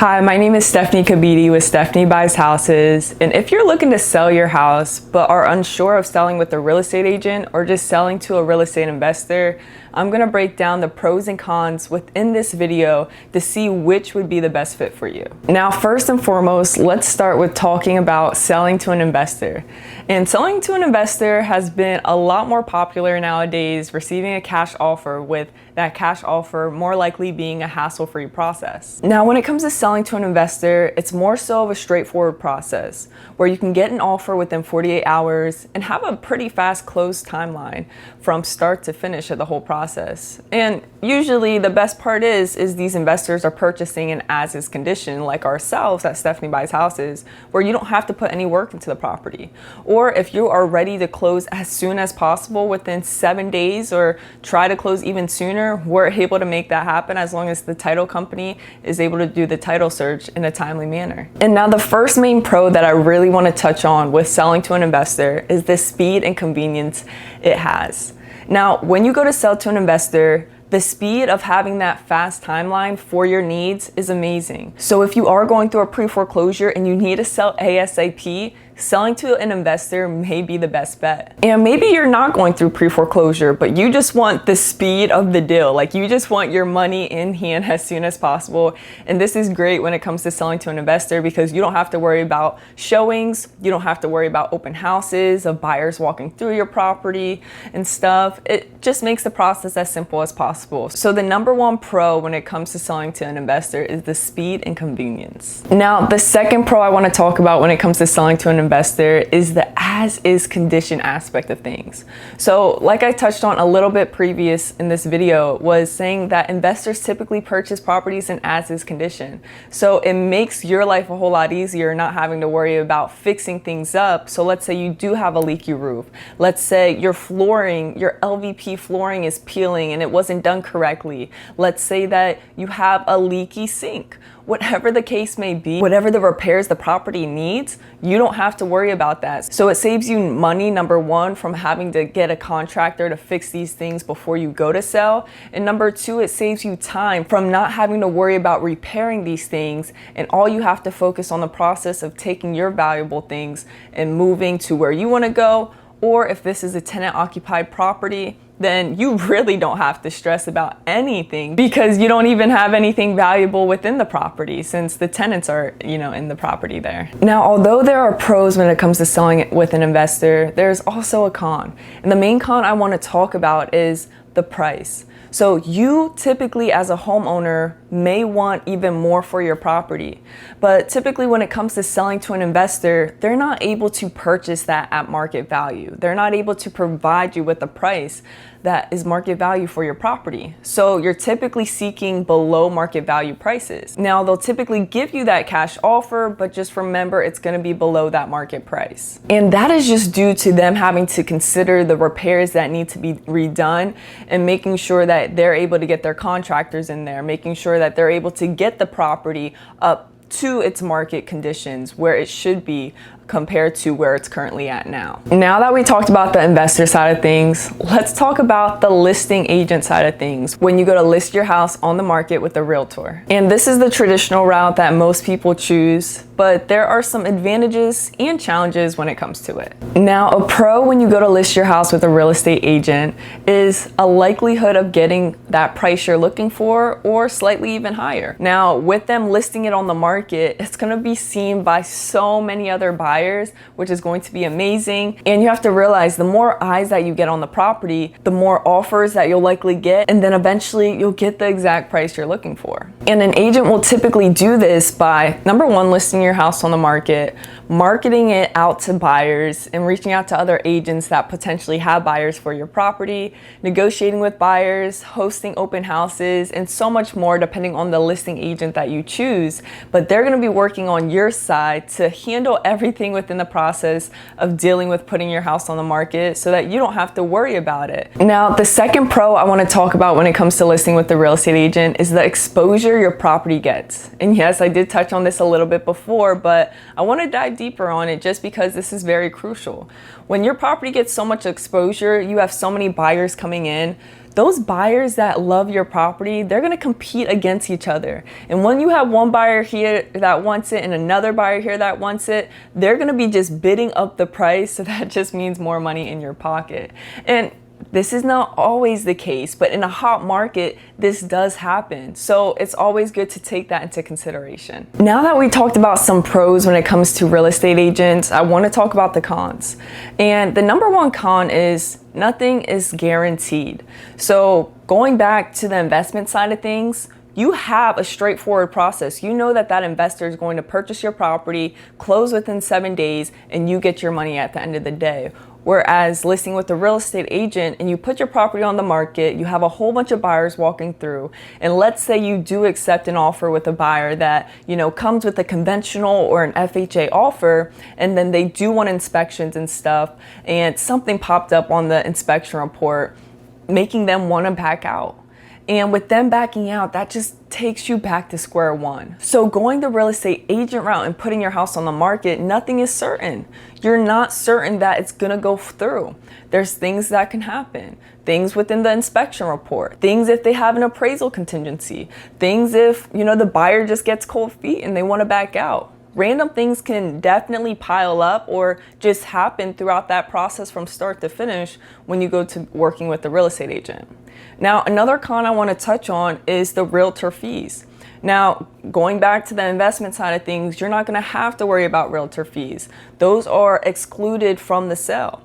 Hi, my name is Stefanie with Stefanie Buys Houses, and if you're looking to sell your house but are unsure of selling with a real estate agent or just selling to a real estate investor, I'm going to break down the pros and cons within this video to see which would be the best fit for you. Now, first and foremost, let's start with talking about selling to an investor. And selling to an investor has been a lot more popular nowadays, receiving a cash offer, with that cash offer more likely being a hassle-free process. Now, when it comes to selling to an investor, it's more so of a straightforward process where you can get an offer within 48 hours and have a pretty fast close timeline from start to finish of the whole process. And usually the best part is these investors are purchasing an as-is condition like ourselves at Stefanie Buys Houses, where you don't have to put any work into the property. Or if you are ready to close as soon as possible within 7 days, or try to close even sooner, we're able to make that happen as long as the title company is able to do the title search in a timely manner. And now the first main pro that I really want to touch on with selling to an investor is the speed and convenience it has. Now, when you go to sell to an investor, the speed of having that fast timeline for your needs is amazing. So if you are going through a pre-foreclosure and you need to sell ASAP, selling to an investor may be the best bet. And maybe you're not going through pre-foreclosure, but you just want the speed of the deal. Like, you just want your money in hand as soon as possible. And this is great when it comes to selling to an investor because you don't have to worry about showings. You don't have to worry about open houses of buyers walking through your property and stuff. It just makes the process as simple as possible. So the number one pro when it comes to selling to an investor is the speed and convenience. Now, the second pro I want to talk about when it comes to selling to an investor is the as-is condition aspect of things. So like I touched on a little bit previous in this video, was saying that investors typically purchase properties in as-is condition. So it makes your life a whole lot easier not having to worry about fixing things up. So let's say you do have a leaky roof. Let's say your flooring, your LVP flooring is peeling and it wasn't done correctly. Let's say that you have a leaky sink. Whatever the case may be, whatever the repairs the property needs, you don't have to worry about that. So it saves you money, number one, from having to get a contractor to fix these things before you go to sell. And number two, it saves you time from not having to worry about repairing these things. And all you have to focus on the process of taking your valuable things and moving to where you want to go. Or if this is a tenant occupied property, then you really don't have to stress about anything because you don't even have anything valuable within the property since the tenants are, in the property there. Now, although there are pros when it comes to selling it with an investor, there's also a con. And the main con I want to talk about is the price. So you typically as a homeowner may want even more for your property, but typically when it comes to selling to an investor, they're not able to purchase that at market value. They're not able to provide you with a price that is market value for your property. So you're typically seeking below market value prices. Now, they'll typically give you that cash offer, but just remember it's going to be below that market price. And that is just due to them having to consider the repairs that need to be redone and making sure that they're able to get their contractors in there, making sure that they're able to get the property up to its market conditions where it should be compared to where it's currently at now. Now that we talked about the investor side of things, let's talk about the listing agent side of things when you go to list your house on the market with a realtor. And this is the traditional route that most people choose, but there are some advantages and challenges when it comes to it. Now, a pro when you go to list your house with a real estate agent is a likelihood of getting that price you're looking for or slightly even higher. Now, with them listing it on the market, it's going to be seen by so many other buyers, which is going to be amazing. And you have to realize the more eyes that you get on the property, the more offers that you'll likely get, and then eventually you'll get the exact price you're looking for. And an agent will typically do this by, number one, listing your house on the market, marketing it out to buyers and reaching out to other agents that potentially have buyers for your property, negotiating with buyers, hosting open houses, and so much more depending on the listing agent that you choose. But they're going to be working on your side to handle everything within the process of dealing with putting your house on the market so that you don't have to worry about it. Now, the second pro I want to talk about when it comes to listing with the real estate agent is the exposure your property gets. And yes, I did touch on this a little bit before, but I want to dive deeper on it just because this is very crucial. When your property gets so much exposure, you have so many buyers coming in those buyers that love your property, they're gonna compete against each other. And when you have one buyer here that wants it and another buyer here that wants it, they're gonna be just bidding up the price, so that just means more money in your pocket. And this is not always the case, but in a hot market, this does happen. So it's always good to take that into consideration. Now that we talked about some pros when it comes to real estate agents, I want to talk about the cons. And the number one con is nothing is guaranteed. So going back to the investment side of things, you have a straightforward process. You know that that investor is going to purchase your property, close within 7 days, and you get your money at the end of the day. Whereas listing with a real estate agent and you put your property on the market, you have a whole bunch of buyers walking through. And let's say you do accept an offer with a buyer that, comes with a conventional or an FHA offer, and then they do want inspections and stuff, and something popped up on the inspection report, making them want to back out. And with them backing out, that just takes you back to square one. So going the real estate agent route and putting your house on the market, nothing is certain. You're not certain that it's gonna go through. There's things that can happen. Things within the inspection report. Things if they have an appraisal contingency. Things if, the buyer just gets cold feet and they wanna back out. Random things can definitely pile up or just happen throughout that process from start to finish when you go to working with the real estate agent. Now, another con I want to touch on is the realtor fees. Now, going back to the investment side of things, you're not going to have to worry about realtor fees. Those are excluded from the sale.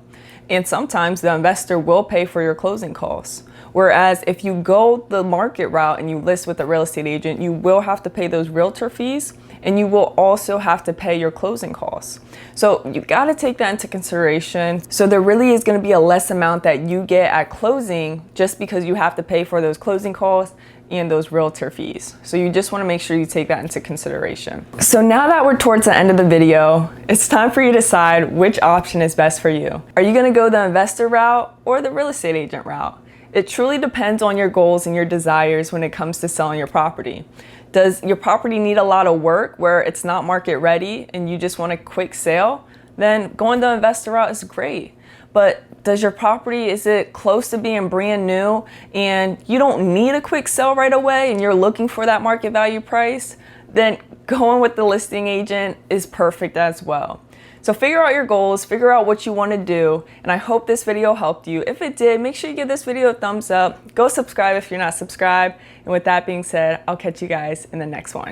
And sometimes the investor will pay for your closing costs. Whereas if you go the market route and you list with a real estate agent, you will have to pay those realtor fees, and you will also have to pay your closing costs. So you got to take that into consideration. So there really is going to be a less amount that you get at closing just because you have to pay for those closing costs and those realtor fees. So you just want to make sure you take that into consideration. So now that we're towards the end of the video, it's time for you to decide which option is best for you. Are you going to go the investor route or the real estate agent route? It truly depends on your goals and your desires when it comes to selling your property. Does your property need a lot of work where it's not market ready and you just want a quick sale? Then going the investor route is great. But does your property, is it close to being brand new and you don't need a quick sale right away and you're looking for that market value price? Then going with the listing agent is perfect as well. So figure out your goals, figure out what you want to do, and I hope this video helped you. If it did, make sure you give this video a thumbs up. Go subscribe if you're not subscribed. And with that being said, I'll catch you guys in the next one.